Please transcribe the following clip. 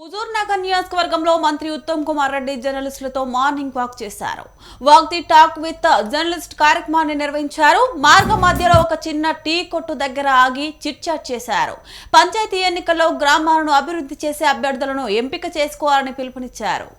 హుజూర్ నగర్ నియోజకవర్గంలో మంత్రి Uttam Kumar Reddy జర్నలిస్టులతో morning walk చేశారు. Walk the talk with journalist కార్యక్రమాన్ని నిర్వహించారు. మార్గ మధ్యలో ఒక చిన్న టీ కొట్టు దగ్గర ఆగి చిట్ చాట్ చేశారు. పంచాయతీ ఎన్నికల్లో గ్రామాలను అభివృద్ధి చేసే అభ్యర్థులను ఎంపిక చేసుకోవాలని పిలుపునిచ్చారు.